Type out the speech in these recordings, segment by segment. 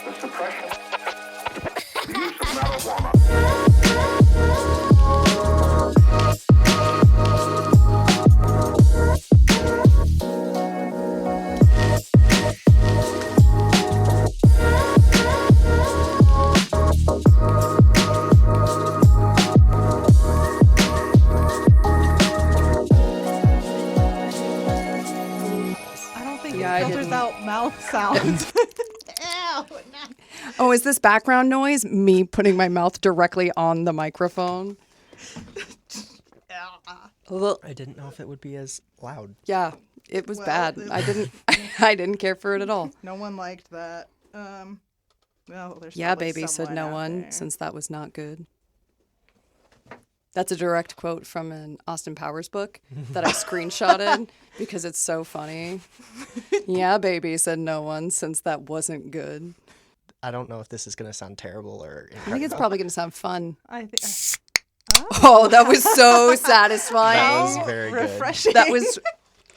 the suppression, the use of marijuana. I don't think Yeah, I it filters didn't. out mouth sounds. Ew. Oh, is this background noise me putting my mouth directly on the microphone? Ugh. I didn't know if it would be as loud. Yeah, it was Well, bad. it- I didn't I didn't care for it at all. No one liked that. Well, there's Yeah, probably baby, said someone no out one, there. since that was not good. That's a direct quote from an Austin Powers book that I screenshotted because it's so funny. Yeah, baby, said no one, since that wasn't good. I don't know if this is going to sound terrible or incredible. I think it's probably going to sound fun. I think. Oh, that was so satisfying. That was very good. refreshing. That was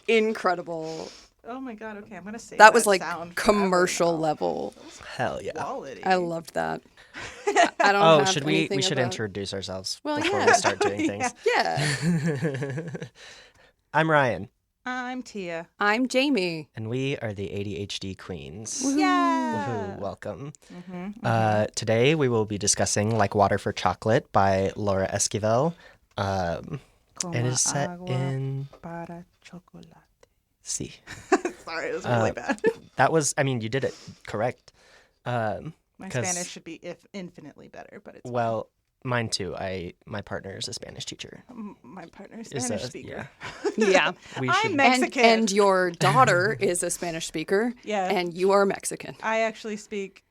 incredible. Oh my god. Okay, I'm gonna say That was like sound commercial forever now. level. Hell yeah. Quality. I loved that. I don't Oh, have should we anything should about... introduce ourselves Well, before yeah. we start doing things. Yeah. I'm Ryan, I'm Tia. I'm Jamie. and we are the ADHD Queens. Yeah. Woohoo, welcome. Mm-hmm. Today we will be discussing Like Water for Chocolate by Laura Esquivel. And it is set in... Para chocolate. See. Sorry, it was really bad. That was, I mean, you did it correct. My 'cause- Spanish should be infinitely better, but it's Well, mine too. My partner is a Spanish teacher. my partner's Is Spanish a- speaker. Yeah. We I'm should... Mexican. And your daughter is a Spanish speaker. Yeah. And you are Mexican. I actually speak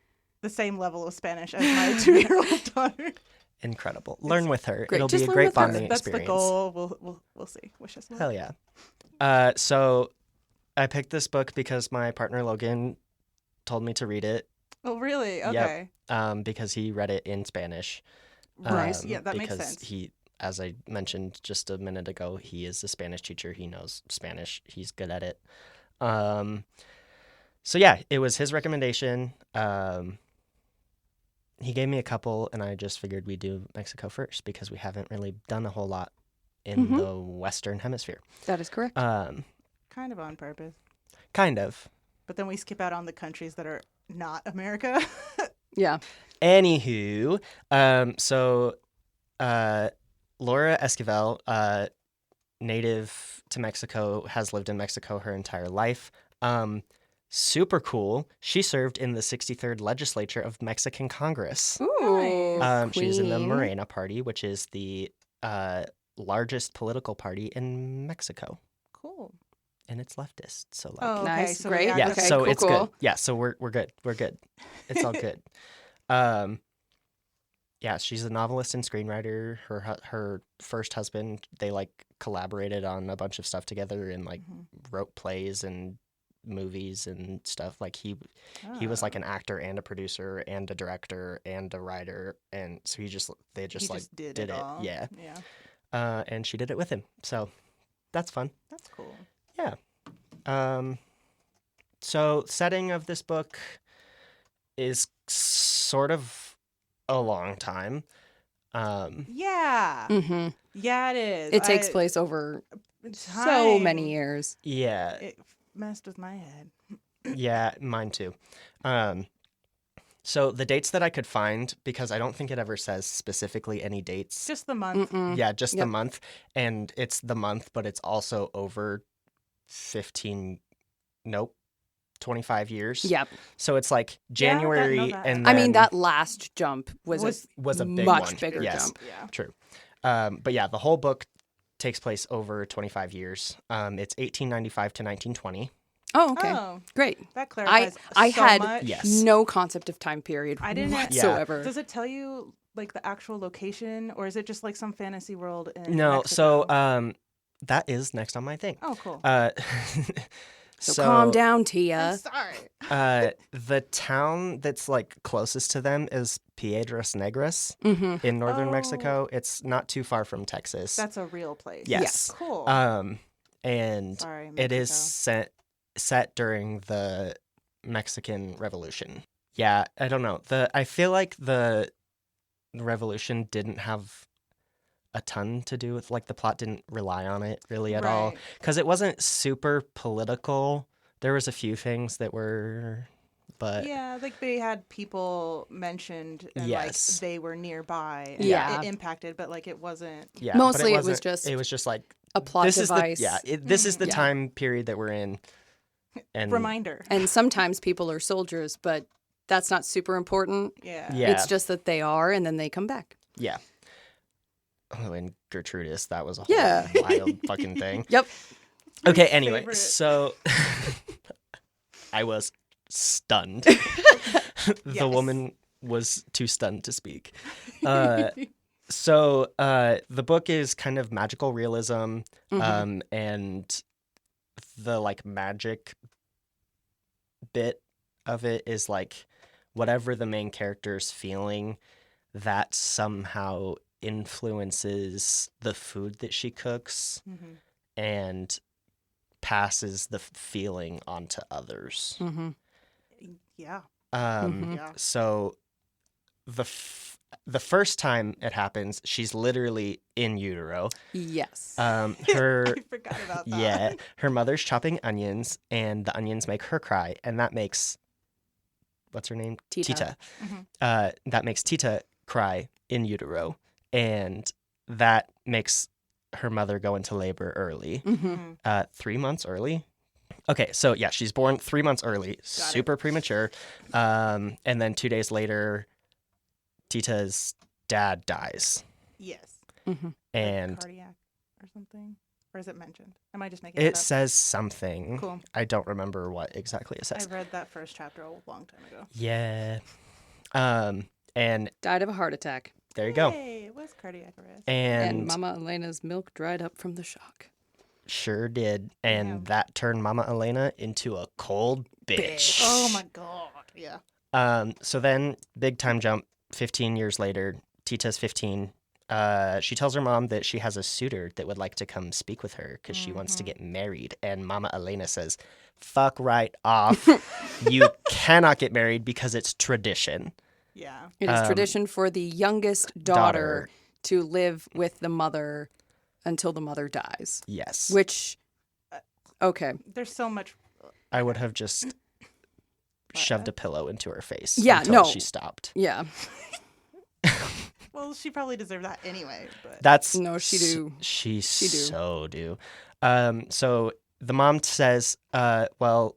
the same level of Spanish as my 2-year-old daughter. Incredible. Learn with her. great. It'll Just be a learn great with her. bonding That's experience. the goal. We'll see. Wish us luck. Hell yeah. So I picked this book because my partner Logan told me to read it. Oh, really? Okay. Because he read it in Spanish. Right. Yeah, that makes because sense. he, as I mentioned just a minute ago, he is a Spanish teacher. He knows Spanish. He's good at it. So yeah, it was his recommendation. He gave me a couple, and I just figured we'd do Mexico first because we haven't really done a whole lot in the Western Hemisphere. That is correct. Kind of on purpose. Kind of. But then we skip out on the countries that are not America. Yeah. Anywho, so Laura Esquivel, native to Mexico, has lived in Mexico her entire life. Super cool. She served in the 63rd Legislature of Mexican Congress. Ooh. She was in the queen. Morena Party, which is the largest political party in Mexico, Cool. and it's leftist. So like, Oh, okay. Nice, So great. yeah, okay, so cool, it's cool. good. Yeah, so we're good. We're good. It's all good. Yeah, she's a novelist and screenwriter. Her first husband, they like collaborated on a bunch of stuff together and like wrote plays and movies and stuff. Like he was like an actor and a producer and a director and a writer, and so they just did it. it all. Yeah. Yeah. And she did it with him. So that's fun. That's cool. Yeah. So setting of this book is sort of a long time. Yeah. Mm-hmm. Yeah, it is. It takes place over so Time. many years. Yeah. It messed with my head. Yeah, mine too. So the dates that I could find, because I don't think it ever says specifically any dates. Just the month. Mm-mm. Yeah, just the Yep. month. And it's the month, but it's also over 25 years. Yep. So it's like Yeah, January no, that- and I mean, then that last jump was was a big much one. bigger Yes. jump. Yeah. True. But yeah, the whole book takes place over 25 years. It's 1895 to 1920. Oh, okay. Oh, Great. that clarifies I so had much. Yes. no concept of time period I didn't- whatsoever. Does it tell you like the actual location, or is it just like some fantasy world in No, Mexico? so that is next on my thing. Oh, cool. So calm down, I'm Tia. sorry. The town that's like closest to them is Piedras Negras Mm-hmm. in northern Oh. Mexico. It's not too far from Texas. That's a real place. Yes. Cool. And Sorry, it is Mexico. set during the Mexican Revolution. Yeah, I don't know. I feel like the revolution didn't have a ton to do with, like, the plot didn't rely on it really at all, Right. because it wasn't super political. There was a few things that were, but Yeah, like they had people mentioned and Yes. like they were nearby and Yeah. it impacted, but like it wasn't. yeah, Mostly but it was wasn't- just like a plot this device. this is the Yeah. time period that we're in, and Reminder. And sometimes people are soldiers, but that's not super important. Yeah. Yeah. It's just that they are, and then they come back. yeah. Oh, and Gertrudis, that was a whole Yeah. wild fucking thing. Yep. Okay, anyway, favorite. so I was stunned. The Yes. woman was too stunned to speak. So the book is kind of magical realism, and the like magic bit of it is like whatever the main character's feeling, that somehow influences the food that she cooks Mhm. and passes the feeling onto others. Mm-hmm. Yeah. Yeah. So the first time it happens, she's literally in utero. Yes. Her I forgot about that. yeah, her mother's chopping onions, and the onions make her cry, and that makes what's her name? Tita. That makes Tita cry in utero, and that makes her mother go into labor early. Mm-hmm. 3 months early. Okay, so yeah, she's born 3 months early, super premature. And then 2 days later, Tita's dad dies. Yes. Mm-hmm. And Cardiac or something. Or is it mentioned? Am I just making it it up? says something. Cool. I don't remember what exactly it I says. read that first chapter a long time ago. Yeah. And Died of a heart attack. there you go. Hey, it was cardiac arrest. And And Mama Elena's milk dried up from the shock. sure did. And Damn. that turned Mama Elena into a cold bitch. Oh my god. Yeah. So then, big time jump, 15 years later, Tita's 15. She tells her mom that she has a suitor that would like to come speak with her because she wants to get married. And Mama Elena says, fuck right off. You cannot get married because it's tradition. Yeah. It is tradition for the youngest daughter to live with the mother until the mother dies. Yes. Which, okay. There's so much. I would have just shoved a pillow into her face Yeah, until no. she stopped. Yeah. Well, she probably deserved that anyway. But No, she do. She do. so do. So the mom says, well,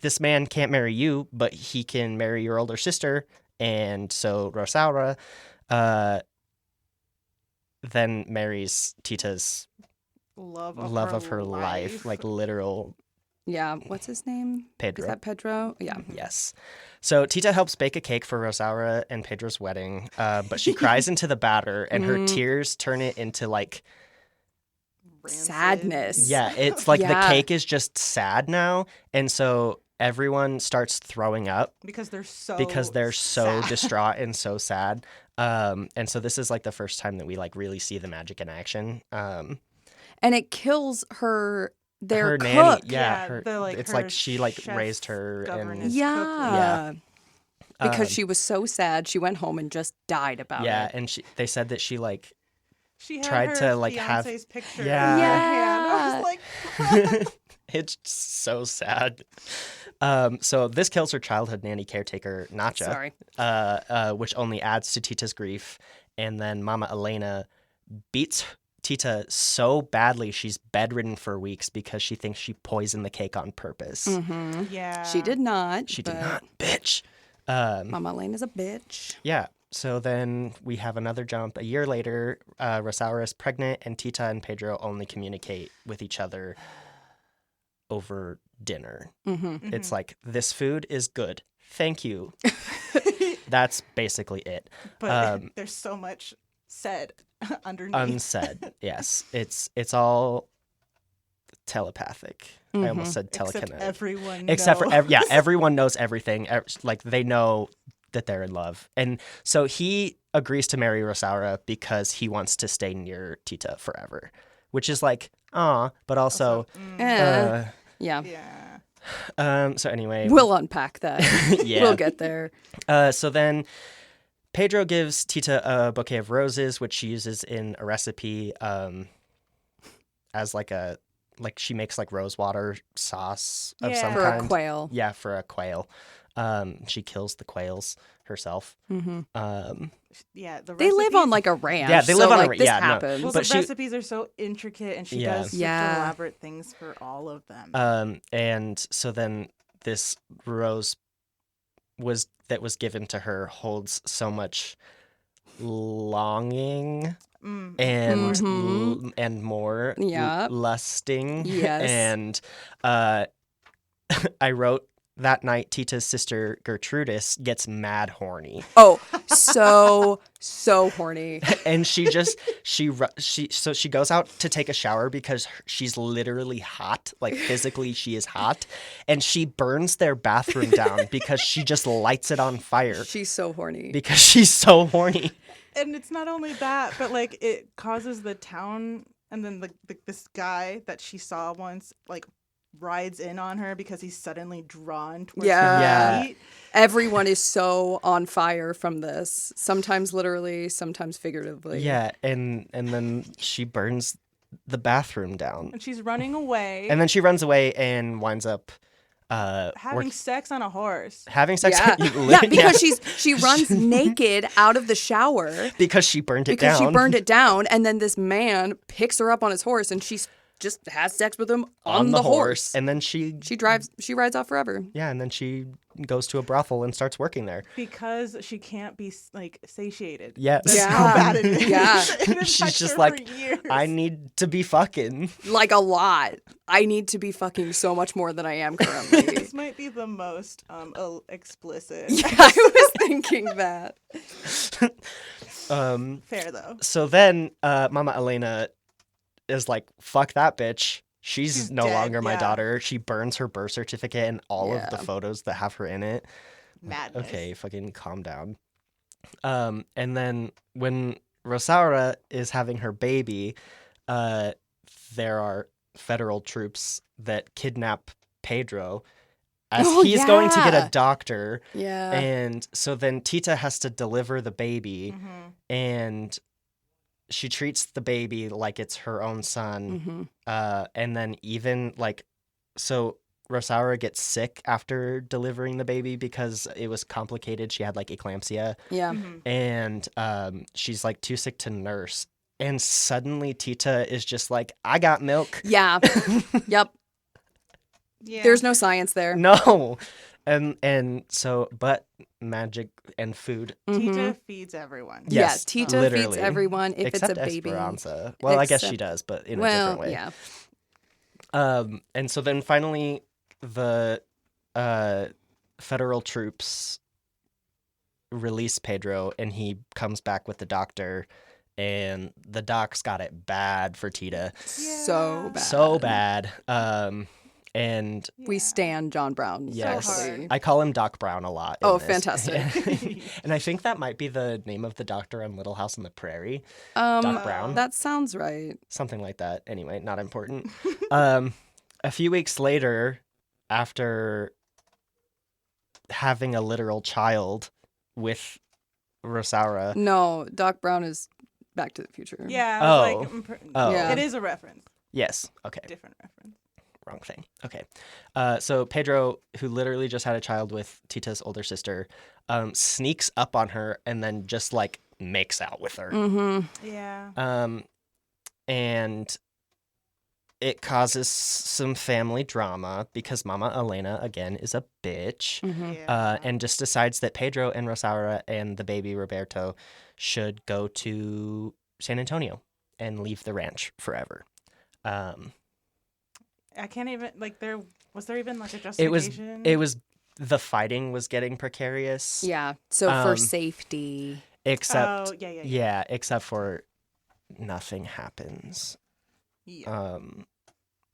this man can't marry you, but he can marry your older sister. And so Rosaura then marries Tita's love of her life, like literal Yeah. What's his name? Pedro. Is that Pedro? Yeah. Yes. So Tita helps bake a cake for Rosaura and Pedro's wedding, but she cries into the batter, and her tears turn it into like Sadness. yeah, it's like the Yeah. cake is just sad now, and so everyone starts throwing up because they're so Oh, sad. distraught and so sad. And so this is like the first time that we like really see the magic in action. And it kills her, their her cook. nanny, Yeah, her, the, like, it's her like she like chef raised her, governess. and Yeah. Yeah. Because she was so sad, she went home and just died about yeah, it. and they said that she like She had tried her to, like, have- fiance's picture Yeah. in her Yeah. hand. I was like, it's so sad. So this kills her childhood nanny caretaker, Nacha. Sorry. Which only adds to Tita's grief. And then Mama Elena beats Tita so badly she's bedridden for weeks because she thinks she poisoned the cake on purpose. yeah. She did not. She did but not, bitch. Mama Elena's a bitch. Yeah. So then we have another jump. A year later, Rosaura is pregnant, and Tita and Pedro only communicate with each other over dinner. It's like, this food is good. Thank you. That's basically it. But there's so much said underneath. Unsaid. Yes. It's all telepathic. I almost said Except telekinetic. everyone Except for knows. everyone knows everything. Like they know that they're in love, and so he agrees to marry Rosaura because he wants to stay near Tita forever, which is like, but also, Yeah. Yeah. So anyway, We'll unpack that. yeah. We'll get there. So then Pedro gives Tita a bouquet of roses, which she uses in a recipe as like she makes like rose water sauce of some For kind. a quail. Yeah, for a quail. She kills the quails herself. Yeah, the They live recipes- on like a ranch. Yeah, they so, live on a like, ra- this yeah, no. happens. Well, But the she- recipes are so intricate, and she Yeah. does such Yeah. elaborate things for all of them. And so then this rose was given to her holds so much longing and and more Yeah. lusting. Yes. And I wrote that night Tita's sister Gertrudis gets mad horny. Oh, so horny. And she goes out to take a shower because she's literally hot, like physically she is hot, and she burns their bathroom down because she just lights it on fire She's so horny. because she's so horny. And it's not only that, but like it causes the town, and then this guy that she saw once like rides in on her because he's suddenly drawn towards Yeah. her Yeah. feet. Everyone is so on fire from this. Sometimes literally, sometimes figuratively. Yeah, and then she burns the bathroom down, And she's running away, and then she runs away and winds up having sex on a horse. having sex. Yeah. Yeah, Yeah, because she runs naked out of the shower because she burned it because down. she burned it down, and then this man picks her up on his horse, and she just has sex with him on the horse. and then she She rides off forever. yeah, and then she goes to a brothel and starts working there. Because she can't be like satiated. Yes. That's Yeah. how bad it is. Yeah. And it She's affects just her like, for years. I need to be fucking. Like a lot. I need to be fucking so much more than I am currently. This might be the most explicit. Yeah, I was thinking that. Fair though. So then Mama Elena is like, fuck that bitch. She's no dead, longer my yeah. daughter. She burns her birth certificate and all of the Yeah. photos that have her in it. Madness. Okay, fucking calm down. And then when Rosaura is having her baby, there are federal troops that kidnap Pedro as Oh, he's going to get yeah. a doctor. Yeah. And so then Tita has to deliver the baby, and she treats the baby like it's her own son. And then even like, so Rosaura gets sick after delivering the baby because it was complicated. She had like eclampsia, Yeah. and she's like too sick to nurse. And suddenly Tita is just like, I got milk. Yeah. Yep. Yeah. There's no science there. No. And so, but magic and food. Tita feeds everyone. Yes, yeah, Tita feeds literally. everyone if Except it's a baby. Esperanza. Well, I guess she Except- does, but in a Well, different way. yeah. And so then finally the federal troops release Pedro, and he comes back with the doctor, and the doc's got it bad for Tita. So bad. So bad. And We stand John Brown. yes, especially. I call him Doc Brown a lot. in Oh, this. fantastic. And I think that might be the name of the doctor on Little House on the Prairie. Um, Doc Brown. That sounds right. Something like that. Anyway, not important. A few weeks later, after having a literal child with Rosaura, No, Doc Brown is Back to the Future. Yeah. I was Oh. like, Oh. Yeah. It is a reference. yes, okay, Different reference. wrong thing. Okay, so Pedro, who literally just had a child with Tita's older sister, sneaks up on her and then just like makes out with her. Yeah. And it causes some family drama because Mama Elena, again, is a bitch. Yeah. And just decides that Pedro and Rosaura and the baby Roberto should go to San Antonio and leave the ranch forever. I can't even like was there even like a It was justification? the fighting was getting precarious. Yeah. So for Um, safety. Except Oh, yeah. yeah, except for nothing happens Yeah.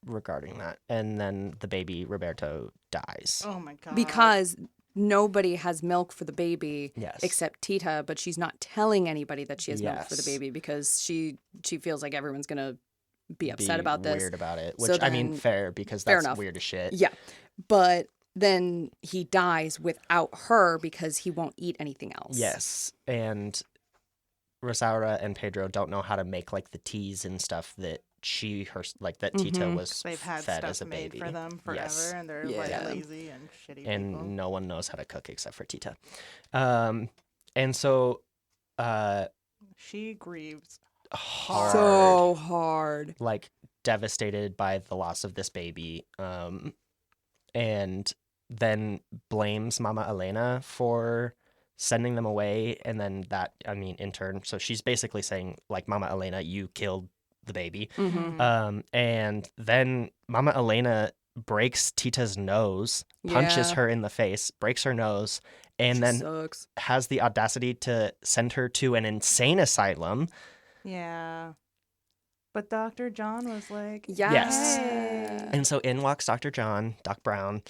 regarding that. And then the baby Roberto dies. Oh my god. Because nobody has milk for the baby Yes. except Tita, but she's not telling anybody that she has milk for the Yes. baby because she feels like everyone's gonna be upset Be about this. weird about it, So which I mean then- fair because fair that's enough. weird as shit. Yeah. but then he dies without her because he won't eat anything else. Yes, and Rosaura and Pedro don't know how to make like the teas and stuff that that Tita was They've had fed stuff as a made baby for them forever, Yes. and they're Yeah. like lazy and shitty And people. no one knows how to cook except for Tita. And so She grieves hard, So hard. like devastated by the loss of this baby, and then blames Mama Elena for sending them away, and then in turn, so she's basically saying like, Mama Elena, you killed the baby. Mm-hmm. And then Mama Elena breaks Tita's nose, punches Yeah. her in the face, breaks her nose, and She then sucks. has the audacity to send her to an insane asylum. Yeah. But Dr. John was like, Yes. hey. And so in walks Dr. John, Doc Brown,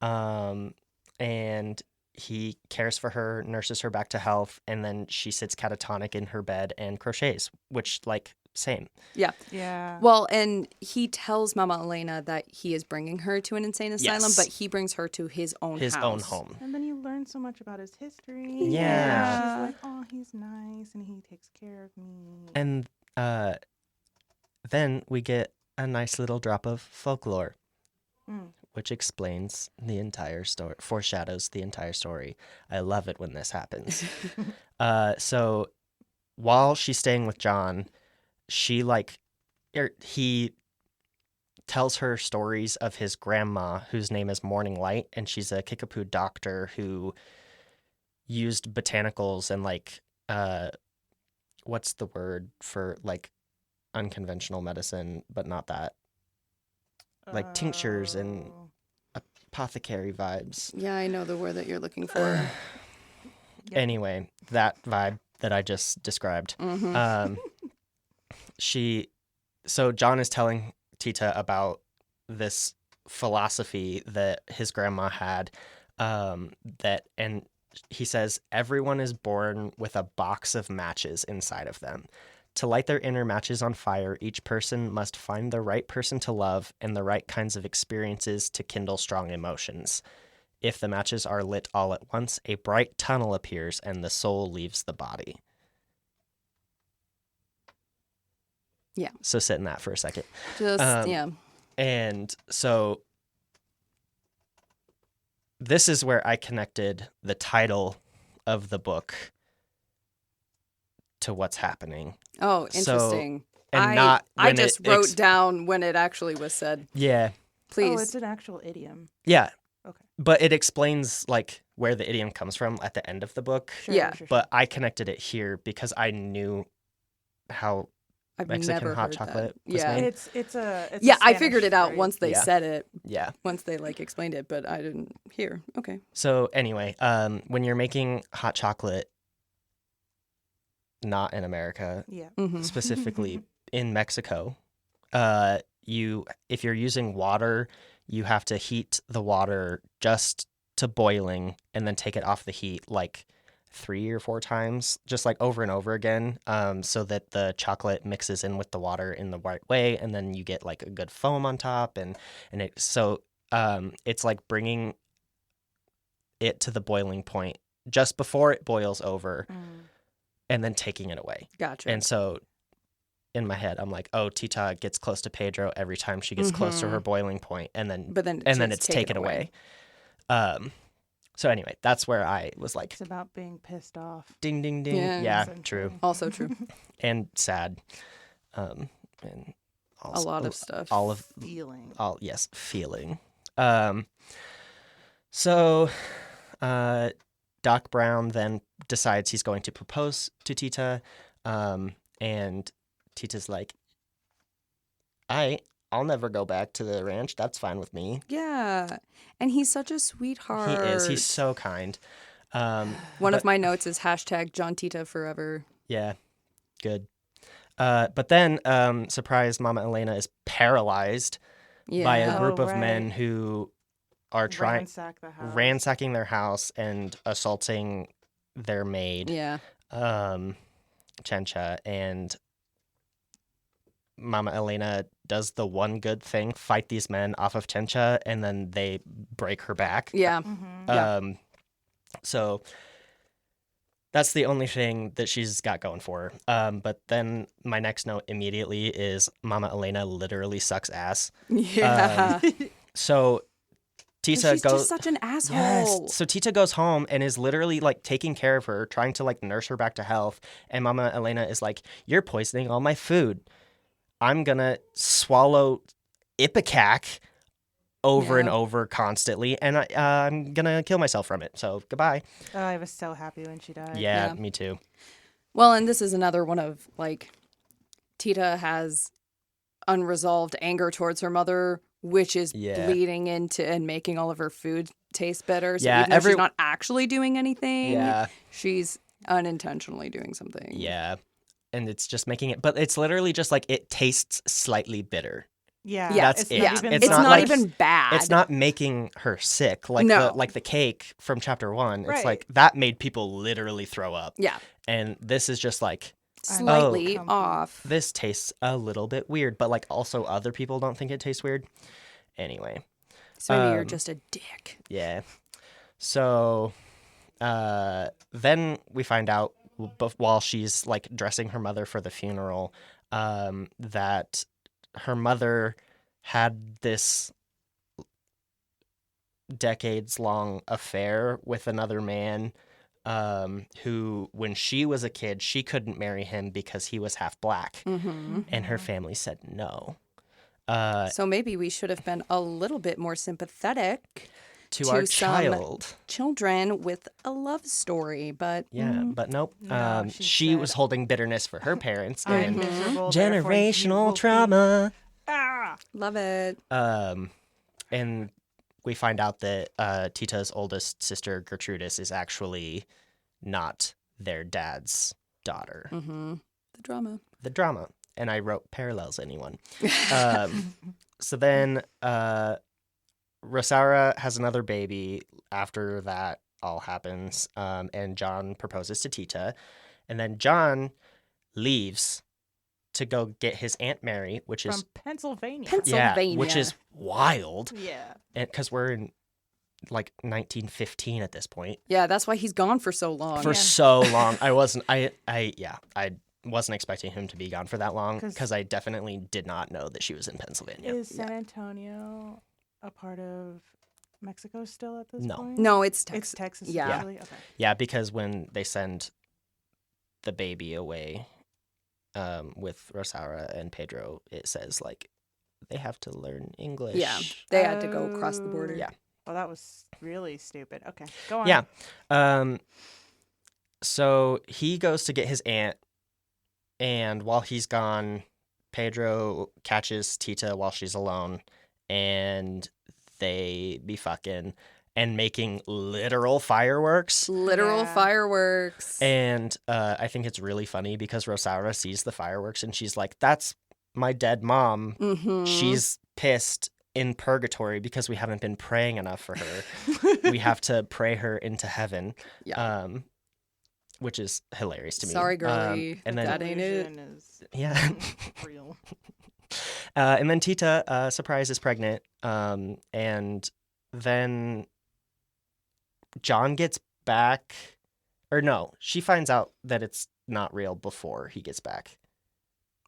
and he cares for her, nurses her back to health, and then she sits catatonic in her bed and crochets, which, like, same. Yeah. Yeah. Well, and he tells Mama Elena that he is bringing her to an insane asylum, Yes. but he brings her to his own His house. own home. And then you learn so much about his history. Yeah. And she's like, oh, he's nice and he takes care of me. And then we get a nice little drop of folklore, which explains the entire story, foreshadows the entire story. I love it when this happens. So while she's staying with John, he tells her stories of his grandma, whose name is Morning Light, and she's a Kickapoo doctor who used botanicals and what's the word for like unconventional medicine, but not that, like tinctures and apothecary vibes. Yeah, I know the word that you're looking for. Anyway, that vibe that I just described. Mm-hmm. So John is telling Tita about this philosophy that his grandma had, and he says everyone is born with a box of matches inside of them. To light their inner matches on fire, each person must find the right person to love and the right kinds of experiences to kindle strong emotions. If the matches are lit all at once, a bright tunnel appears and the soul leaves the body. Yeah. So sit in that for a second. Yeah. And so this is where I connected the title of the book to what's happening. Oh, So- interesting. And I not when just it wrote down when it actually was said. Yeah. Please. Oh, it's an actual idiom. Yeah. Okay. But it explains like where the idiom comes from at the end of the book. Sure, Yeah. sure. But I connected it here because I knew how I've Mexican never hot heard chocolate that. was Yeah. made. It's a Yeah, I Spanish figured it out phrase. once they Yeah. said it. Yeah. Once they explained it, but I didn't hear. Okay. So anyway, when you're making hot chocolate, not in America, Yeah. Mm-hmm. specifically in Mexico, if you're using water, you have to heat the water just to boiling and then take it off the heat like 3 or 4 times, just like over and over again, so that the chocolate mixes in with the water in the right way, and then you get like a good foam on top, and it's like bringing it to the boiling point just before it boils over, and then taking it away. Gotcha. And so in my head, I'm like, oh, Tita gets close to Pedro every time she gets close to her boiling point, and then it's taken away. So anyway, that's where I was like, It's about being pissed off. ding, ding, ding. Yeah. Yeah, Essentially. true. Also true. And sad. And A lot of stuff. Feeling. Yes, feeling. So Doc Brown then decides he's going to propose to Tita, and Tita's like, I'll never go back to the ranch. That's fine with me. Yeah. And he's such a sweetheart. He is. He's so kind. One of my notes is hashtag John Tita forever. Yeah, good. But then, surprise, Mama Elena is paralyzed Yeah. by a group Oh, of men right. who are Ransack the house. ransacking their house and assaulting their maid, Yeah. Chencha, and Mama Elena does the one good thing, fight these men off of Chencha, and then they break her back. Yeah. Yeah. So that's the only thing that she's got going for her. But then my next note immediately is Mama Elena literally sucks ass. Yeah. So Tita She's goes. just such an asshole. Yes. So Tita goes home and is literally like taking care of her, trying to like nurse her back to health. And Mama Elena is like, "You're poisoning all my food. I'm gonna swallow Ipecac over and Yeah. over constantly, and I'm gonna kill myself from it. So goodbye." Oh, I was so happy when she died. Yeah, Yeah. me too. Well, and this is another one of like Tita has unresolved anger towards her mother, which is Yeah. bleeding into and making all of her food taste better. So Yeah, even though she's not actually doing anything, Yeah. she's unintentionally doing something. Yeah. And it's just making it, but it's literally just like it tastes slightly bitter. Yeah. Yeah, That's it's it. not Yeah. even It's It's not not like- even bad. It's not making her sick like No. the cake from chapter 1. It's Right. like that made people literally throw up. Yeah. And this is just like Slightly comfy. off. this tastes a little bit weird, but like also other people don't think it tastes weird. Anyway, So maybe you're Um, just a dick. yeah. So then we find out while she's like dressing her mother for the funeral that her mother had this decades-long affair with another man who, when she was a kid, she couldn't marry him because he was half black, Mm-hmm. and her family said no. So maybe we should have been a little bit more sympathetic To to our some child. children with a love story, but Yeah, but nope. No, she she said, was holding bitterness for her parents I'm and miserable, therefore you will generational be- trauma. Ah! love it. And we find out that Tita's oldest sister, Gertrudis, is actually not their dad's daughter. Mm-hmm. The drama. The drama. And I wrote parallels, anyone. So then Rosaura has another baby after that all happens, and John proposes to Tita. And then John leaves to go get his Aunt Mary, which From is Pennsylvania. Pennsylvania. which is wild. Yeah. Because we're in like 1915 at this point. Yeah, that's why he's gone for so long. For so long. I wasn't expecting him to be gone for that long 'Cause- because I definitely did not know that she was in Pennsylvania. Is San Antonio a part of Mexico still at this No. point? No, it's It's Texas. Texas. Yeah. Actually? Okay. Yeah, because when they send the baby away with Rosaura and Pedro, it says like they have to learn English. Yeah, they had to go across the border. Yeah. Well, that was really stupid. Okay, go on. Yeah. So he goes to get his aunt, and while he's gone, Pedro catches Tita while she's alone, and they be fucking and making literal fireworks. Literal Yeah. fireworks. And I think it's really funny because Rosaura sees the fireworks and she's like, "That's my dead mom. Mm-hmm. She's pissed in purgatory because we haven't been praying enough for her. We have to pray her into heaven." Yeah. Which is hilarious to me. Sorry, girly. And then That ain't it. Delusion is yeah. real. And then Tita, surprise, is pregnant. And then John gets back. Or no, she finds out that it's not real before he gets back.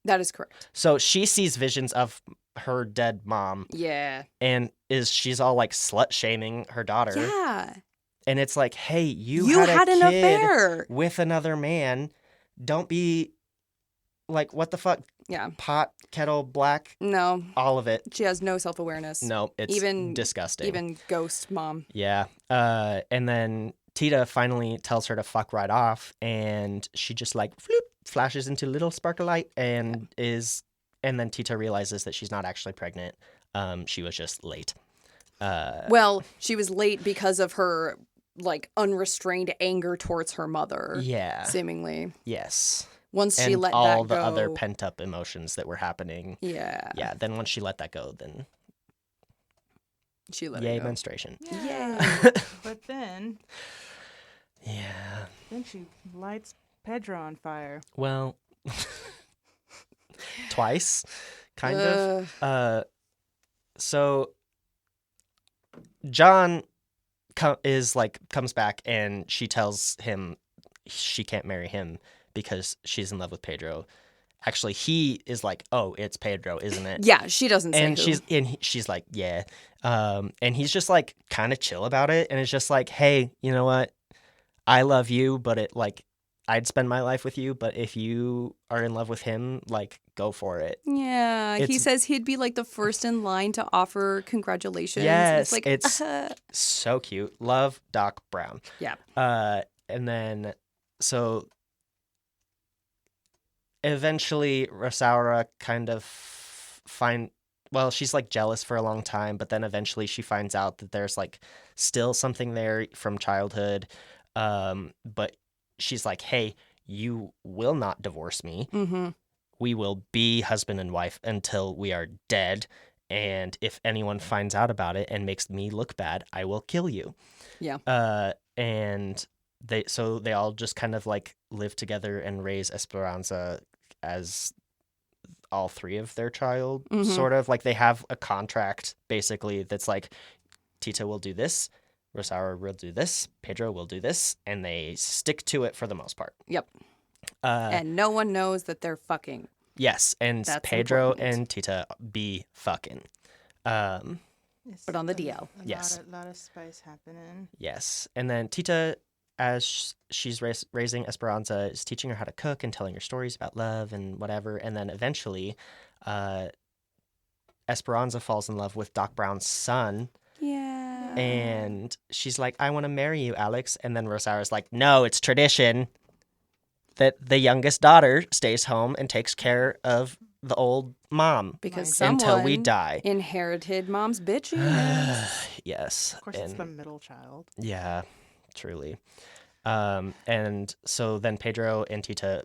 That is correct. So she sees visions of her dead mom Yeah. and she's all like slut shaming her daughter. Yeah. And it's like, hey, you You had had a an kid affair. with another man. Don't be like, what the fuck? Yeah. Pot, kettle, black, No, all of it. she has no self-awareness. No, it's Even- disgusting. Even ghost mom. Yeah. And then Tita finally tells her to fuck right off, and she just like floop, flashes into a little spark of light and and then Tita realizes that she's not actually pregnant. She was just late. Well, she was late because of her like unrestrained anger towards her mother. Yeah. Seemingly. Yes. Once And she let all that the go. other pent up emotions that were happening. Yeah. Yeah. Then once she let that go, then She let yay it go. menstruation. Yay. But then Yeah. she lights Pedro on fire. Well, twice, kind of. So John comes back, and she tells him she can't marry him because she's in love with Pedro. Actually, he is like, "Oh, it's Pedro, isn't it?" Yeah, she doesn't say And who. she's like, "Yeah." And he's just like kind of chill about it, and it's just like, "Hey, you know what? I love you, but I'd spend my life with you, but if you are in love with him, like, go for it." Yeah, he It's- says he'd be like the first in line to offer congratulations. And Yes, it's like, it's so cute. Love Doc Brown. yeah. And then so eventually Rosaura kind of she's like jealous for a long time, but then eventually she finds out that there's like still something there from childhood. But she's like, "Hey, you will not divorce me. Mm-hmm. We will be husband and wife until we are dead. And if anyone finds out about it and makes me look bad, I will kill you." Yeah. And they all just kind of like live together and raise Esperanza as all three of their child, Mhm. sort of. Like they have a contract basically that's like, Tita will do this, Rosaura will do this, Pedro will do this, and they stick to it for the most part. Yep. Uh, And no one knows that they're fucking. yes, and That's Pedro important. and Tita be fucking. It's But on the a- DL. A Yes. lot of spice happening. Yes, and then Tita, as she's raising Esperanza, is teaching her how to cook and telling her stories about love and whatever. And then eventually, Esperanza falls in love with Doc Brown's son, Yeah. and she's like, "I want to marry you, Alex." And then Rosaura's like, "No, it's tradition that the youngest daughter stays home and takes care of the old mom Because until we someone die." inherited mom's bitchiness. Yes, Of course, it's and the middle child. yeah, truly. And so then Pedro and Tita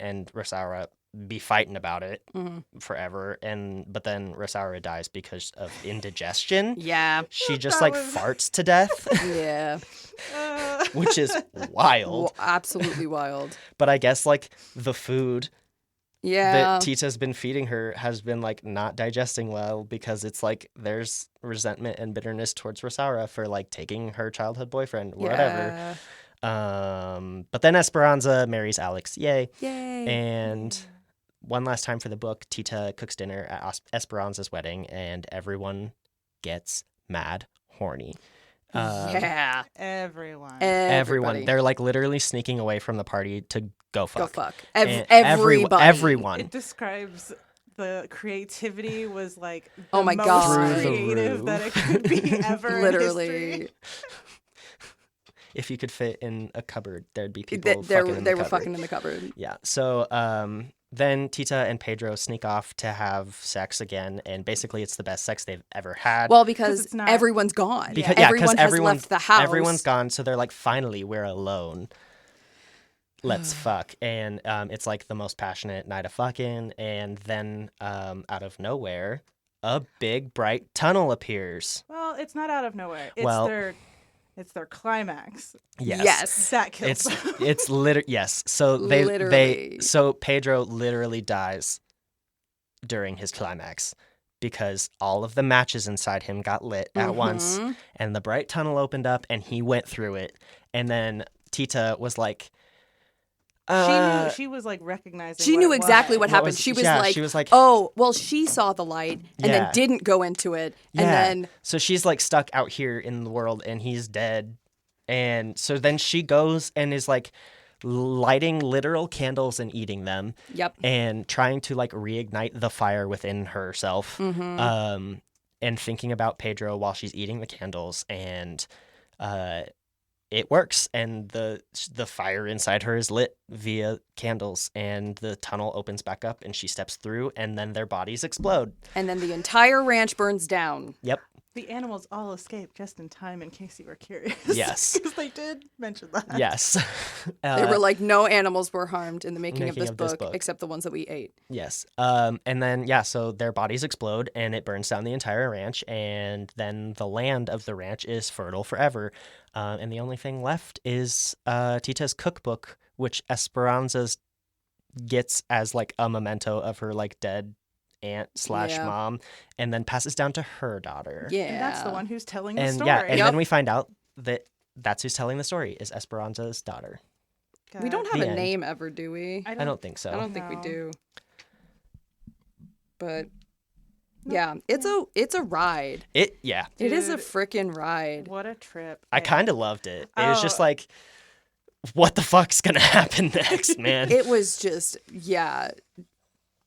and Rosaura be fighting about it Mhm. forever, but then Rosaura dies because of indigestion. Yeah. She just That like was- farts to death, Yeah. which is wild. Absolutely wild. But I guess like the food Yeah. that Tita's been feeding her has been like not digesting well, because it's like there's resentment and bitterness towards Rosaura for like taking her childhood boyfriend, whatever. Yeah. But then Esperanza marries Alex. Yay. Yay. And one last time for the book, Tita cooks dinner at Esperanza's wedding, and everyone gets mad horny. Yeah. Everyone. Everyone. Everybody. They're like literally sneaking away from the party to go fuck. Go fuck. And Everybody. Everyone. It describes the creativity was like the Oh my most God. Through the creative that it could be ever. in Literally. history. If you could fit in a cupboard, there'd be They, people fucking in they the were cupboard. fucking in the cupboard. Yeah. So then Tita and Pedro sneak off to have sex again, and basically it's the best sex they've ever had. Well, because it's not- everyone's gone. Because everyone has everyone left the house. Everyone's gone, so they're like, finally, we're alone. Let's fuck. And it's like the most passionate night of fucking, and then out of nowhere, a big bright tunnel appears. Well, it's not out of nowhere. It's Well- it's their climax. Yes. That kills It's them. it's literally yes. So Literally. so Pedro literally dies during his climax, because all of the matches inside him got lit at once, Mhm. and the bright tunnel opened up and he went through it. And then Tita was like, She was like recognizing. She what knew it exactly what was. happened. She was like, "Oh, oh, well, she saw the light and Yeah. then didn't go into it. And yeah." then, So she's like stuck out here in the world and he's dead. And so then she goes and is like lighting literal candles and eating them, yep. and trying to like reignite the fire within herself, Mhm. and thinking about Pedro while she's eating the candles, and it works, and the fire inside her is lit via candles, and the tunnel opens back up and she steps through, and then their bodies explode. And then the entire ranch burns down. Yep. The animals all escaped just in time, in case you were curious. Yes. Because they did mention that. Yes. They were like, no animals were harmed in the making of making this of this book, book. except the ones that we ate. Yes. And then, yeah, so their bodies explode and it burns down the entire ranch. And then the land of the ranch is fertile forever. And the only thing left is Tita's cookbook, which Esperanza's gets as like a memento of her like dead aunt / Yeah. mom, and then passes down to her daughter. Yeah. And that's the one who's telling the And story. yeah, and Yep. then we find out that that's who's telling the story is Esperanza's daughter. We don't God. have The a end. name ever, do we? I don't think so. I don't think we No. do. But Nope. yeah, it's a ride. It yeah. It is a Dude, freaking ride. What a trip. I And kind of loved it. It was just Oh. like, what the fuck's gonna happen next, man? It was just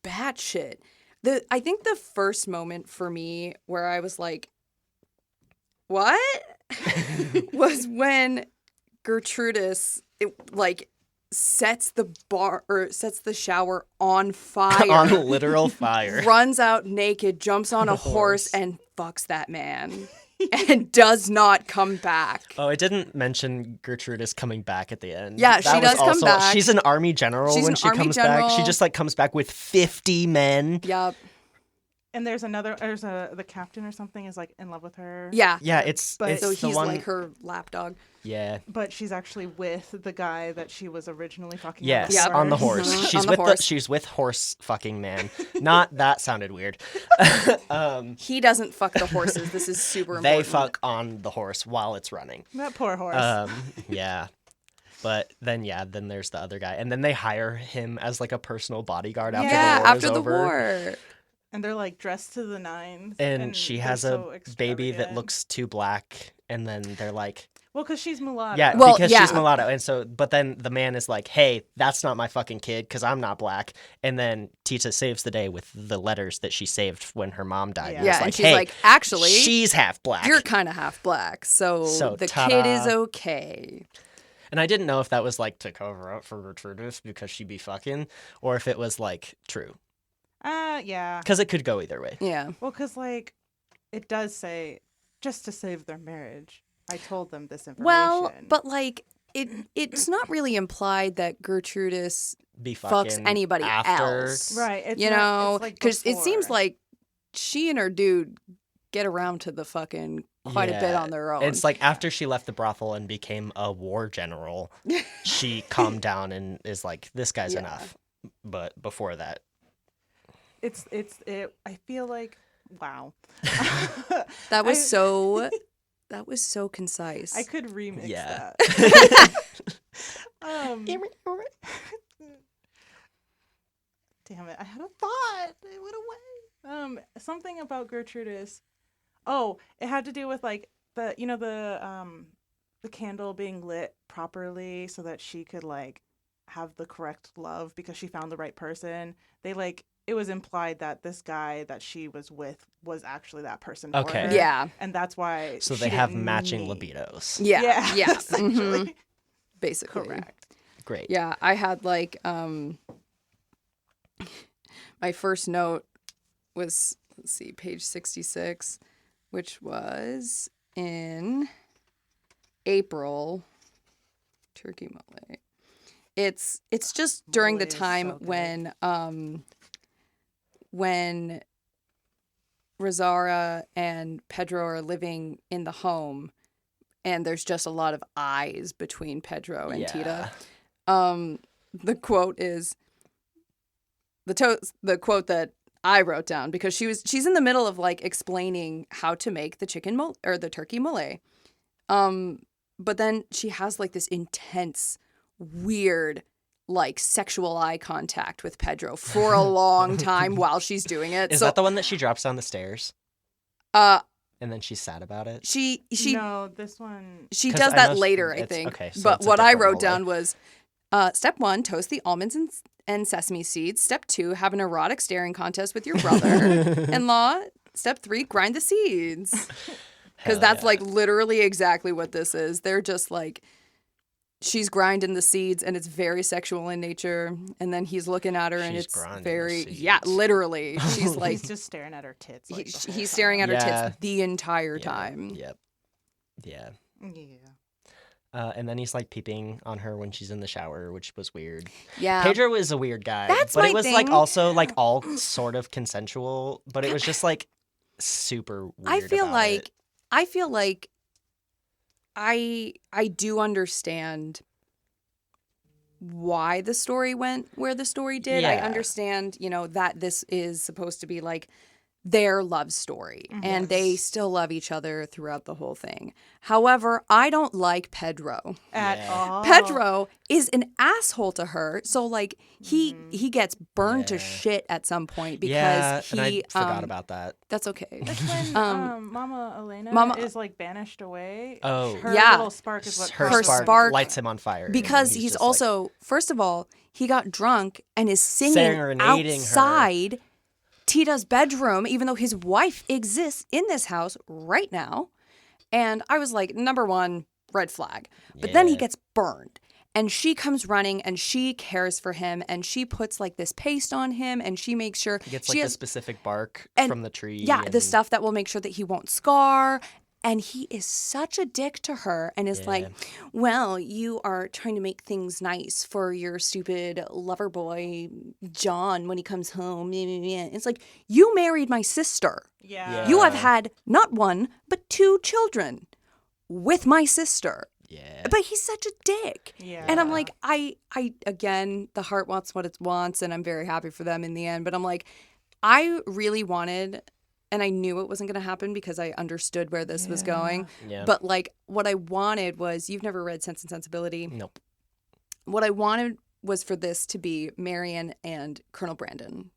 batshit. I think the first moment for me where I was like, what? was when Gertrudis sets the shower on fire. On literal fire. Runs out naked, jumps on a horse, horse. and fucks that man. And does not come back. Oh, I didn't mention Gertrudis coming back at the end. Yeah, That she was does come also- back. She's an army general She's when an she army comes back. She general. just like comes back with 50 men. Yep. And there's the captain or something is like in love with her. Yeah. Yeah, it's But- it's So the he's one. like her lapdog. Yeah. But she's actually with the guy that she was originally fucking. Yes, Yep. on the horse. Mhm. She's On the with horse. she's with horse fucking man. Not that sounded weird. He doesn't fuck the horses. This is super important. They fuck on the horse while it's running. That poor horse. Yeah. But then there's the other guy, and then they hire him as like a personal bodyguard after Yeah, the war after is the over. war. And they're like dressed to the nines. And she they're has a so baby that extravagant. looks too black, and then they're like, Well, because she's mulatto. yeah, Well, because yeah. she's mulatto, and so, but then the man is like, hey, that's not my fucking kid because I'm not black, and then Tita saves the day with the letters that she saved when her mom died. Yeah. And Yeah, it's and like, she's hey, like, actually, she's half black. you're kind of half black, so the ta-da. kid is okay. And I didn't know if that was like to cover up for Gertrudis because she'd be fucking, or if it was like true, Yeah. because it could go either way. Yeah. Well, because like it does say just to save their marriage. I told them this information. Well, but like it's not really implied that Gertrudis Be fucks fucking anybody after. else. right, it's You not- know, it's like because it seems before. like she and her dude get around to the fucking quite a bit Yeah. on their own. It's like after she left the brothel and became a war general, she calmed down and is like, this guy's Yeah. enough. But before that, it's I feel like wow. that was I- that was so concise. I could remix Yeah. that. Damn it! I had a thought. It went away. Something about Gertrudis. Oh, it had to do with like the the candle being lit properly so that she could like have the correct love because she found the right person. It was implied that this guy that she was with was actually that person. For Okay. her, Yeah. and that's why. so she they have didn't matching need- libidos. Yeah. Yeah. Yeah. Essentially. mhm, Basically. Correct. Great. Yeah, I had like my first note was, let's see, page 66, which was in April. Turkey mole. It's just during the Mole is time so good. when Rosara and Pedro are living in the home, and there's just a lot of eyes between Pedro and Tita. The quote is the quote that I wrote down because she's in the middle of like explaining how to make the chicken mole or the turkey mole. But then she has like this intense, weird, like sexual eye contact with Pedro for a long time while she's doing it. Is so that the one that she drops down the stairs uh and then she's sad about it? she No, this one. She 'Cause does I that know later, I it's- think. okay, so but it's a what I different wrote mole. down was step 1, toast the almonds and sesame seeds. Step 2, have an erotic staring contest with your brother-in-law. Step 3, grind the seeds. Because Hell that's yeah. like literally exactly what this is. They're just like, she's grinding the seeds and it's very sexual in nature. And then he's looking at her and She's it's grinding the very, yeah, seeds. literally. She's like, He's just staring at her tits. Like, the whole he's time. staring at her Yeah. tits the entire Yeah, time. Yep. Yeah. Yeah. And then he's like peeping on her when she's in the shower, which was weird. Yeah. Pedro is a weird guy, That's but my it was like thing. also like all sort of consensual, but it was just like super weird. I feel about like it. I do understand why the story went where the story did. I Yeah. understand, that this is supposed to be like their love story and they still love each other throughout the whole thing. However, I don't like Pedro. At Yeah. all. Pedro is an asshole to her. So like he gets burned to Yeah. shit at some point because Yeah, and I he forgot about that. That's okay. That's when Mama Elena Mama- is like banished away. Oh. Her Yeah. little spark is what Her causes him. spark- lights him on fire. and Because he's just like- also, first of all, he got drunk and is singing Serenading her. outside Tita's bedroom, even though his wife exists in this house right now. And I was like, number one, red flag. But then he Yeah. gets burned. And she comes running and she cares for him and she puts like this paste on him and she makes sure He gets she like the has, specific bark and- from the tree. yeah, the and- stuff that will make sure that he won't scar. And he is such a dick to her and is like, well, you are trying to make things nice for your stupid lover boy, John, when he comes home. It's like, you married my sister. Yeah. You have had not one, but 2 children with my sister. Yeah. But he's such a dick. Yeah. And I'm like, I again, the heart wants what it wants, and I'm very happy for them in the end. But I'm like, I really wanted, and I knew it wasn't going to happen because I understood where this was going. Yeah. But like, what I wanted was, you've never read Sense and Sensibility. Nope. What I wanted was for this to be Marian and Colonel Brandon,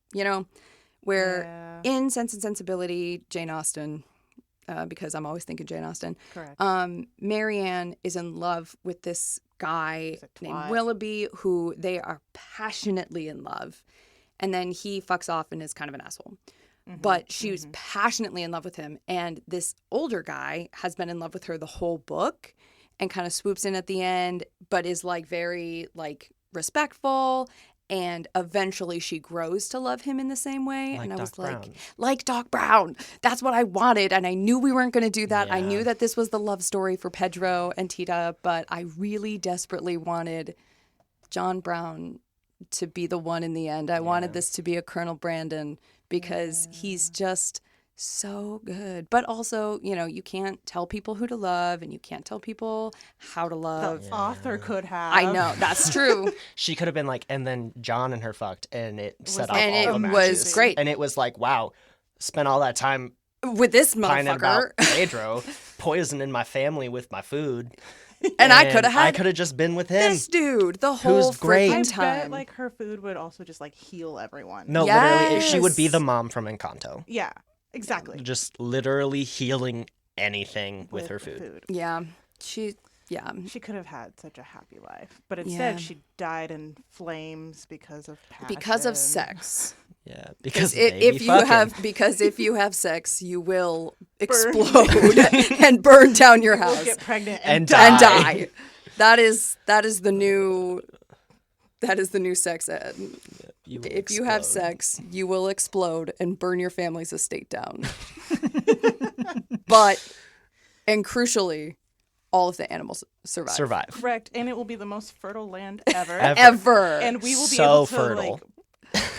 where in Sense and Sensibility, Jane Austen, because I'm always thinking Jane Austen. Correct. Marianne is in love with this guy He's a named twat. Willoughby, who they are passionately in love. And then he fucks off and is kind of an asshole. But she was passionately in love with him. And this older guy has been in love with her the whole book and kind of swoops in at the end, but is like very like respectful. And eventually she grows to love him in the same way. Like and I was Doc like, Brown. like Doc Brown. That's what I wanted. And I knew we weren't going to do that. I Yeah. knew that this was the love story for Pedro and Tita, but I really desperately wanted John Brown to be the one in the end. I wanted this to be a Colonel Brandon because he's just so good. But also, you can't tell people who to love and you can't tell people how to love. The author could have. I know, that's true. She could have been like, and then John and her fucked, and it set off and all it the was matches. great. And it was like, wow, spent all that time With this pining motherfucker. about Pedro, poisoning my family with my food. And I could have I had could have just been with him. this dude the whole great. I freaking bet time. like her food would also just like heal everyone. No, literally, she would be Yes. the mom from Encanto. Yeah. Exactly. Just literally healing anything with her the food. Yeah. She She could have had such a happy life, but instead Yeah. she died in flames because of passion. because of sex. Yeah, because If you have sex, you will explode and burn down your We'll house get pregnant And and die. die. That is the new sex ed. If you have sex, you will explode and burn your family's estate down. And crucially, all of the animals survive. Correct, and it will be the most fertile land ever. Ever. And we will be So able to fertile.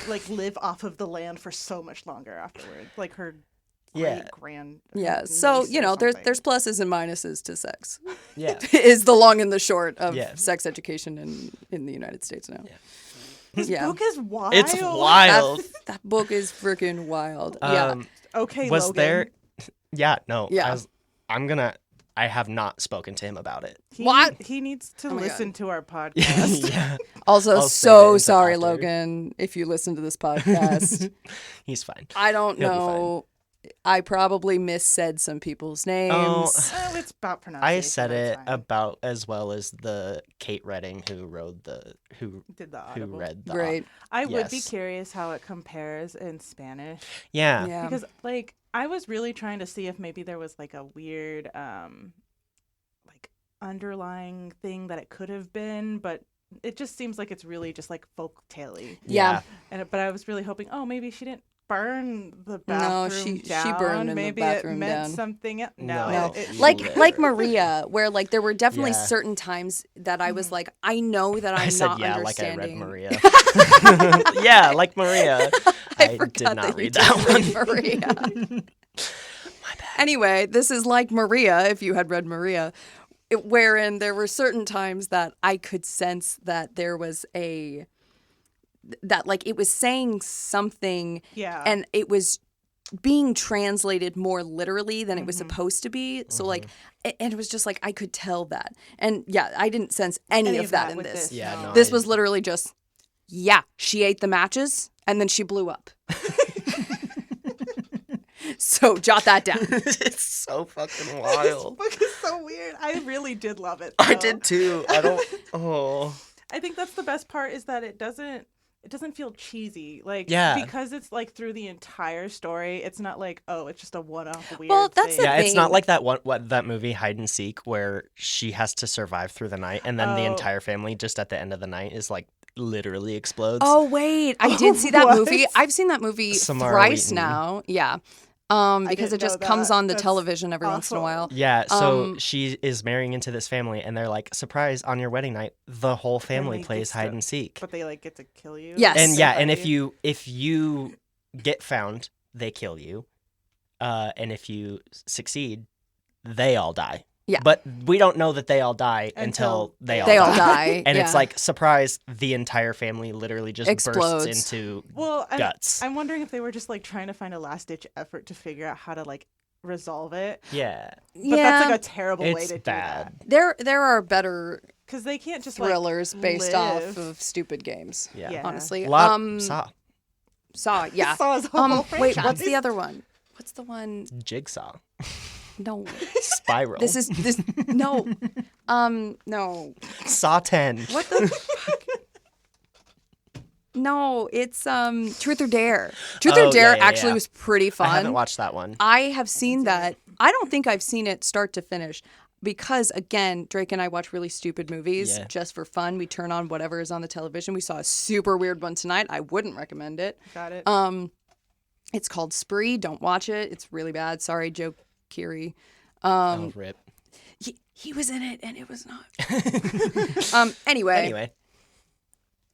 like live off of the land for so much longer afterward. Like her Yeah. great grand. yeah. So, niece or there's something. pluses and minuses to sex. Yeah. Is the long and the short of Yeah. sex education in the United States now. This Yeah. book is wild. It's wild. That book is freaking wild. Yeah. Okay, Was Logan. there? Yeah, no. Yeah. I have not spoken to him about it. He needs to my listen to our podcast. Yeah, Also, I'll save it so until sorry, after. Logan, if you listen to this podcast. he's fine. I don't He'll be know. I probably missaid some people's names. Oh, Well, it's about pronunciation. I said it's it fine. about as well as the Kate Redding who Did the who audible. read the Great. I would be Yes. curious how it compares in Spanish Yeah. Yeah. because like I was really trying to see if maybe there was like a weird like underlying thing that it could have been, but it just seems like it's really just like folk tale-y. Yeah. But I was really hoping, maybe she didn't burn the No, bathroom she down. burned in the maybe bathroom it meant down. something else. No. No, it- like Maria, where like there were definitely Yeah. certain times that I was like, I know that I'm I said not yeah, like I understanding. read Maria. Yeah, like Maria. I forgot did not you read did that read one. Maria. Anyway, this is like Maria. If you had read Maria, wherein there were certain times that I could sense that there was that like it was saying something Yeah. and it was being translated more literally than it was supposed to be. So like, and it was just like, I could tell that. And yeah, I didn't sense any of that in with this. Yeah, no, This I- was literally just, yeah, she ate the matches and then she blew up. So jot that down. It's so fucking wild. This book is so weird. I really did love it. I though. did too. I don't. Oh. I think that's the best part is that it doesn't feel cheesy. Like, Yeah. because it's like through the entire story, it's not like, oh, it's just a one-off weird Well, that's thing. the Yeah, it's thing. not like that movie Hide and Seek where she has to survive through the night and then the Oh. entire family just at the end of the night is like literally explodes. Oh, wait. I did see that What? movie. I've seen that movie Samara thrice Wheaton. now. Yeah. Because didn't it just know comes that. on the That's television every once in a awful. while. Yeah, so Um, she is marrying into this family and they're like, surprise, on your wedding night, the whole family Family plays gets hide to- and seek. But they like get to kill you. Yes. And They yeah, fight and if you get found, they kill you. And if you succeed, they all die. Yeah. But we don't know that they all die until they all die. And yeah. it's like, surprise, the entire family literally just Explodes. bursts into Well, guts. I'm wondering if they were just like trying to find a last-ditch effort to figure out how to like resolve it. Yeah. But that's like a terrible way It's to bad. do that. there are better Because they can't just thrillers like, based live. off of stupid games. Yeah. Yeah. Honestly. Saw. Saw, yeah. Saw is a whole Wait, franchise. what's the other one? What's the one? Jigsaw. No. Spiral. This no. No. Saw 10. What the fuck? No, it's Truth or Dare. Truth Oh, or Dare yeah, actually yeah. was pretty fun. I haven't watched that one. I have seen that. I don't think I've seen it start to finish because, again, Drake and I watch really stupid movies Yeah. just for fun. We turn on whatever is on the television. We saw a super weird one tonight. I wouldn't recommend it. Got it. It's called Spree. Don't watch it. It's really bad. Sorry, Joe Keery. Oh, rip. He was in it, and it was not. Anyway,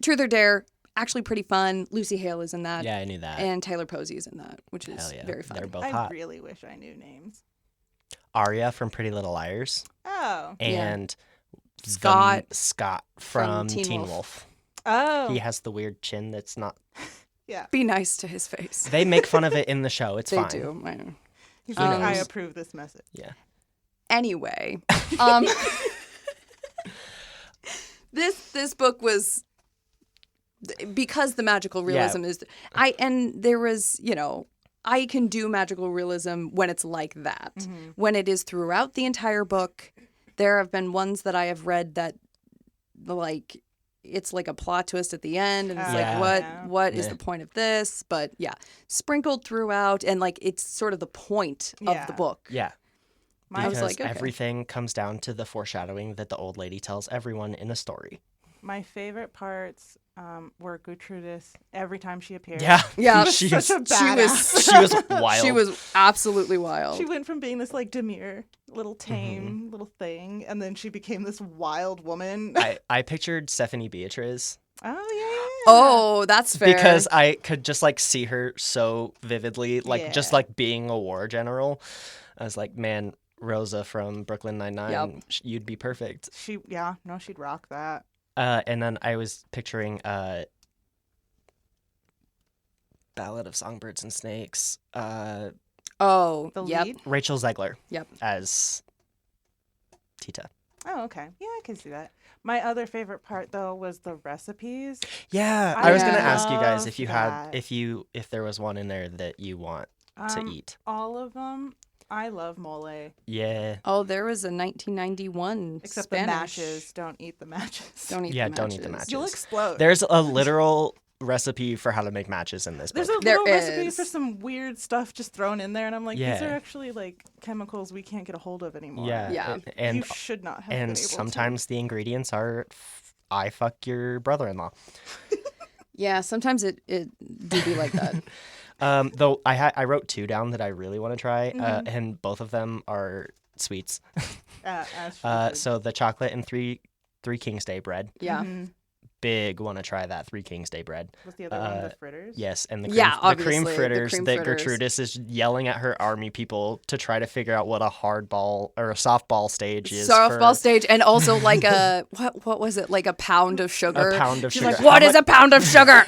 Truth or Dare, actually pretty fun. Lucy Hale is in that. Yeah, I knew that. And Tyler Posey is in that, which is Hell yeah. very fun. They're both I hot. really wish I knew names. Arya from Pretty Little Liars. Oh. And Scott Scott from Teen Teen Wolf. Wolf. Oh. He has the weird chin that's not. Yeah. Be nice to his face. They make fun of it in the show. It's They fine. do. I know. He's like, I knows? approve this message. Yeah. Anyway, this book was because the magical realism is and there was, I can do magical realism when it's like that. Mm-hmm. When it is throughout the entire book, there have been ones that I have read that like it's like a plot twist at the end and it's Yeah. like what is Yeah. the point of this? But yeah, sprinkled throughout and like it's sort of the point of Yeah. the book. Yeah. I was Because like, okay. everything comes down to the foreshadowing that the old lady tells everyone in a story. My favorite parts were Gertrudis every time she appeared. Yeah. Yeah. she Such was, a badass. she was wild. She was absolutely wild. She went from being this like demure, little tame little thing, and then she became this wild woman. I pictured Stephanie Beatriz Oh yeah. Oh, that's fair. because I could just like see her so vividly, like just Yeah. like being a war general. I was like, man, Rosa from Brooklyn Nine-Nine, Yep. you'd be perfect. she'd rock that. And then I was picturing Ballad of Songbirds and Snakes, oh, The yep. lead. Rachel Zegler Yep. as Tita. Oh, okay. Yeah, I can see that. My other favorite part though was the recipes. Yeah, I I was gonna ask you guys love if you had that. if there was one in there that you want to eat. All of them. I love mole. Yeah. Oh, there was a 1991 Except Spanish. the matches. Don't eat the matches. Don't eat Yeah, the don't matches. eat the matches. You'll explode. There's a literal recipe for how to make matches in this book. There's a There little recipe is. for some weird stuff just thrown in there, and I'm like, these Yeah. are actually like chemicals we can't get a hold of anymore. Yeah. Yeah. And you should not have been able sometimes the ingredients are I fuck your brother-in-law. Yeah, sometimes it do be like that. Though I wrote two down that I really want to try, Mm-hmm. and both of them are sweets. to. As she should. So the chocolate and three King's Day bread, Yeah. Mhm. big want to try that Three Kings Day bread. Was the other one the fritters? Yes, and the Yeah, cream obviously, the fritters cream that fritters. Gertrudis is yelling at her army people to try to figure out what a hardball or a softball stage is. Softball stage, and also like a what was it? Like a pound of sugar. A pound of She's sugar. like, what is a pound of sugar?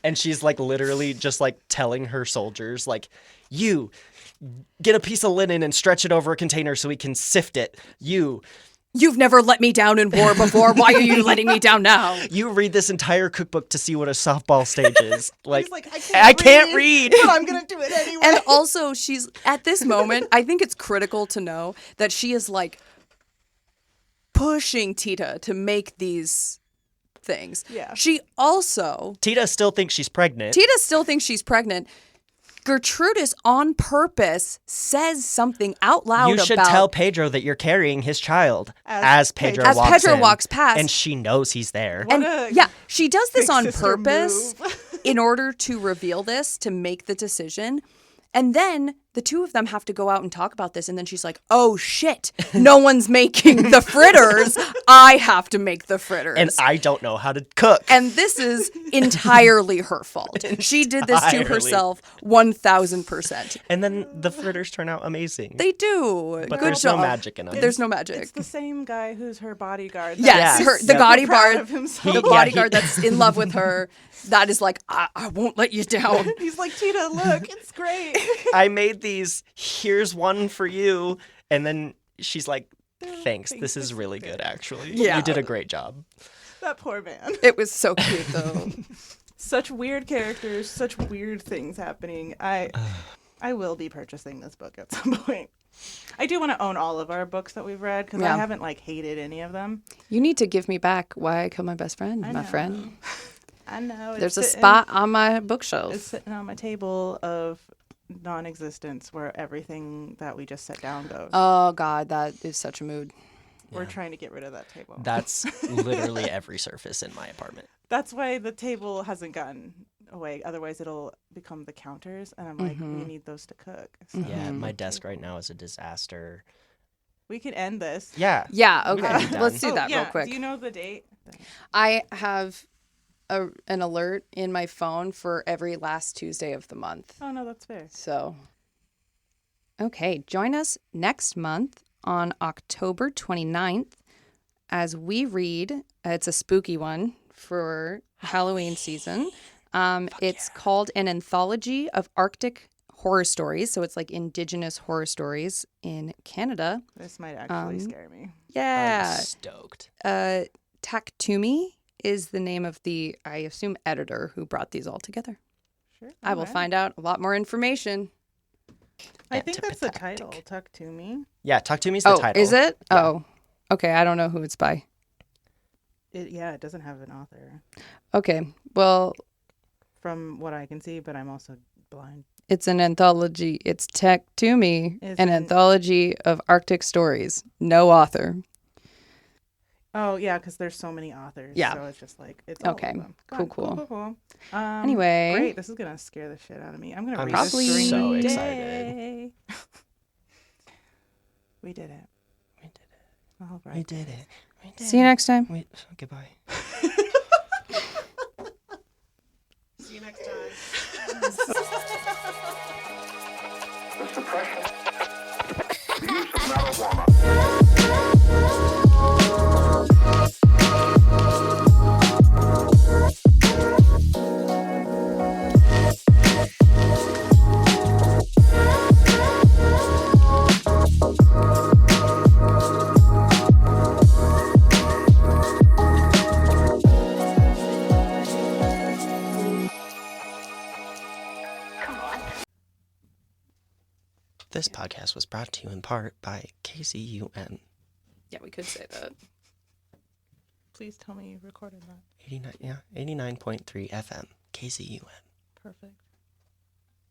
And she's like literally just like telling her soldiers, like, you get a piece of linen and stretch it over a container so we can sift it. You've never let me down in war before. Why are you letting me down now? You read this entire cookbook to see what a softball stage is. Like, He's like, I can't read. but I'm gonna do it anyway. And also, she's at this moment, I think it's critical to know that she is like pushing Tita to make these things. Yeah. She also, Tita still thinks she's pregnant. Tita still thinks she's pregnant. Gertrudis on purpose says something out loud You should about tell Pedro that you're carrying his child As Pedro Pedro- walks As Pedro in, walks past. and she knows he's there. What and a yeah, she does this big on sister purpose move. in order to reveal this, to make the decision. And then the two of them have to go out and talk about this. And then she's like, oh, shit, no one's making the fritters. I have to make the fritters. And I don't know how to cook. And this is entirely her fault. She did this to Entirely. herself 1,000%. And then the fritters turn out amazing. They do. But Good there's no job. magic in them. There's no magic. It's the same guy who's her bodyguard. Yes, Yes. her, the Yep. proud bodyguard, of himself. the Yeah, bodyguard that's in love with her, that is like, I won't let you down. He's like, Tita, look, it's great. I made these. Here's one for you. And then she's like, thanks. This is really good, actually. Yeah. You did a great job. That poor man. It was so cute, though. Such weird characters, such weird things happening. I will be purchasing this book at some point. I do want to own all of our books that we've read because Yeah. I haven't like hated any of them. You need to give me back Why I Killed My Best Friend, my know. friend. I know. it's There's a sitting- spot on my It's bookshelf. sitting on my table of non-existence where everything that we just set down goes. Oh, God, that is such a mood. We're trying to get rid of that table. That's literally every surface in my apartment. That's why the table hasn't gotten away. Otherwise, it'll become the counters, and I'm like, we need those to cook. So Yeah, my desk right now is a disaster. we can end this. Yeah. Yeah, We can okay. be done. Let's do Oh, that yeah. real quick. Do you know the date? I have an alert in my phone for every last Tuesday of the month. Oh no, that's fair. So, okay, join us next month on October 29th as we read, it's a spooky one for Halloween season. It's called An Anthology of Arctic Horror Stories. So it's like Indigenous horror stories in Canada. This might actually scare me. Yeah. I'm stoked. Taktumi is the name of the, I assume, editor who brought these all together. Sure. I will alright. find out a lot more information. I think that's the title. Tuck to me. Yeah, Talk to Me's the title. Is it? Oh, okay. I don't know who it's by. It doesn't have an author, Okay. Well, from what I can see, but I'm also blind. it's an anthology. It's Taktumi, Is an it- anthology of Arctic stories. No author. Oh yeah, because there's so many authors. Yeah. So it's just like it's all Okay. of them. Cool. Cool. Anyway. great. This is gonna scare the shit out of me. I'm gonna I'm read probably this during so the excited. day. We did it. We did it. All right. We did it. We did See you next time. it. Goodbye. See you next time. The suppression, the use of marijuana. This podcast was brought to you in part by KCUN Yeah, we could say that. Please tell me you recorded that. 89.3 FM KCUN. Perfect.